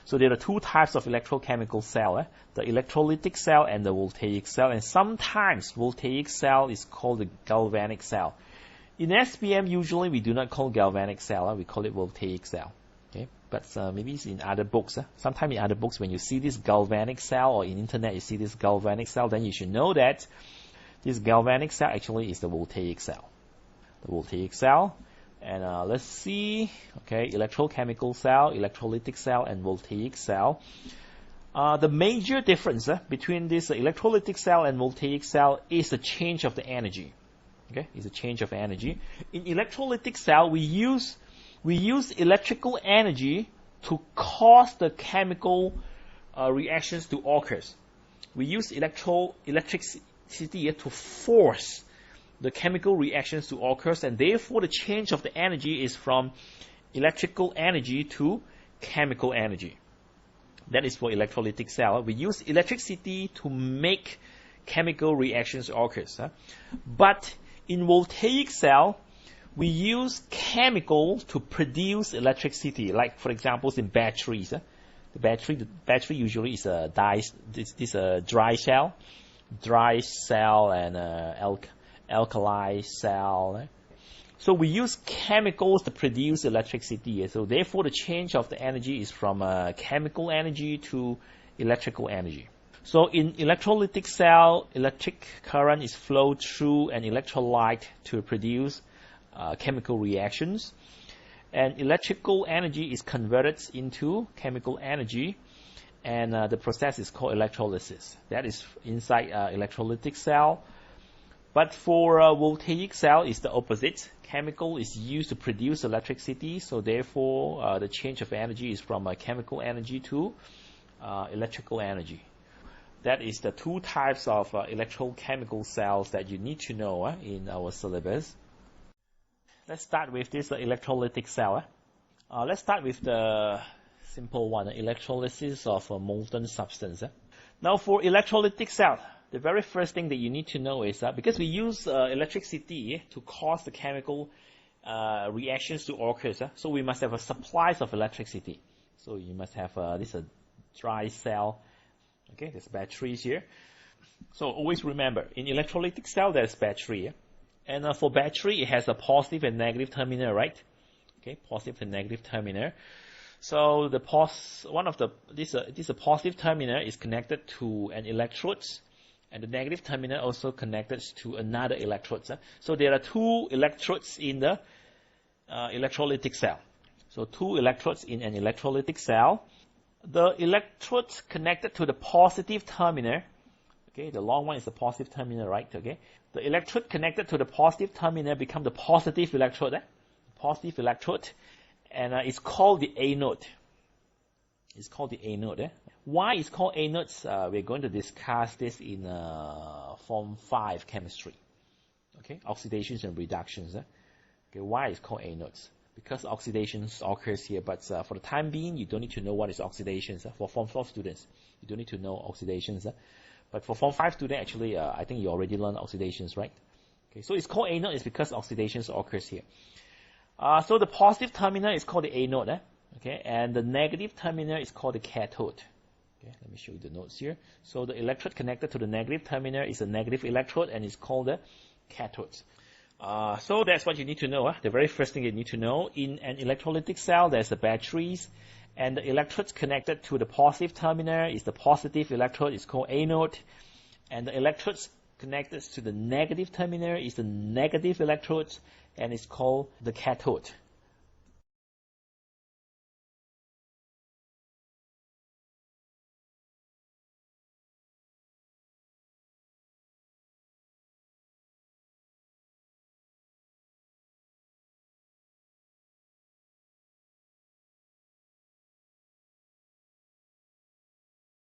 So there are two types of electrochemical cell, the electrolytic cell and the voltaic cell. And sometimes voltaic cell is called the galvanic cell. In SPM, usually we do not call galvanic cell, we call it voltaic cell. Okay, but maybe it's in other books. Sometimes in other books, when you see this galvanic cell, or in internet you see this galvanic cell, then you should know that this galvanic cell actually is the voltaic cell. The voltaic cell. And let's see, okay, electrochemical cell, electrolytic cell, and voltaic cell. The major difference between this electrolytic cell and voltaic cell is the change of the energy. Okay, is a change of energy. In electrolytic cell, we use electrical energy to cause the chemical reactions to occur. We use electricity to force the chemical reactions to occur, and therefore the change of the energy is from electrical energy to chemical energy. That is for electrolytic cell. We use electricity to make chemical reactions occur. But in voltaic cell, we use chemicals to produce electricity. Like for example, in batteries. The battery usually is a dry cell and alkali cell. So we use chemicals to produce electricity. So therefore the change of the energy is from chemical energy to electrical energy. So in electrolytic cell, electric current is flowed through an electrolyte to produce chemical reactions. And electrical energy is converted into chemical energy. And the process is called electrolysis. That is inside electrolytic cell. But for voltaic cell, it's the opposite. Chemical is used to produce electricity, so therefore the change of energy is from chemical energy to electrical energy. That is the two types of electrochemical cells that you need to know in our syllabus. Let's start with this electrolytic cell. Let's start with the simple one, electrolysis of a molten substance. Now for electrolytic cell, the very first thing that you need to know is that because we use electricity to cause the chemical reactions to occur, so we must have a supply of electricity. So you must have this dry cell. Okay, there's batteries here. So always remember, in electrolytic cell there's battery. And for battery, it has a positive and negative terminal, right? Okay, positive and negative terminal. So the this positive terminal is connected to an electrode. And the negative terminal also connected to another electrode. So there are two electrodes in the electrolytic cell. So two electrodes in an electrolytic cell. The electrodes connected to the positive terminal. Okay, the long one is the positive terminal, right? Okay, the electrode connected to the positive terminal become the positive electrode. Positive electrode, and it's called the anode. It's called the anode. Why it's called anodes? We're going to discuss this in Form 5 chemistry. Okay, oxidations and reductions. Okay, why it's called anodes? Because oxidations occurs here, but for the time being, you don't need to know what is oxidations. For Form 4 students, you don't need to know oxidations. But for Form 5 students, actually, I think you already learned oxidations, right? Okay, so it's called anode is because oxidations occurs here. So the positive terminal is called the anode. Okay, and the negative terminal is called the cathode. Okay, let me show you the notes here. So the electrode connected to the negative terminal is a negative electrode and it's called the cathode. So that's what you need to know. The very first thing you need to know, in an electrolytic cell, there's the batteries, and the electrodes connected to the positive terminal is the positive electrode, it's called anode, and the electrodes connected to the negative terminal is the negative electrodes, and it's called the cathode.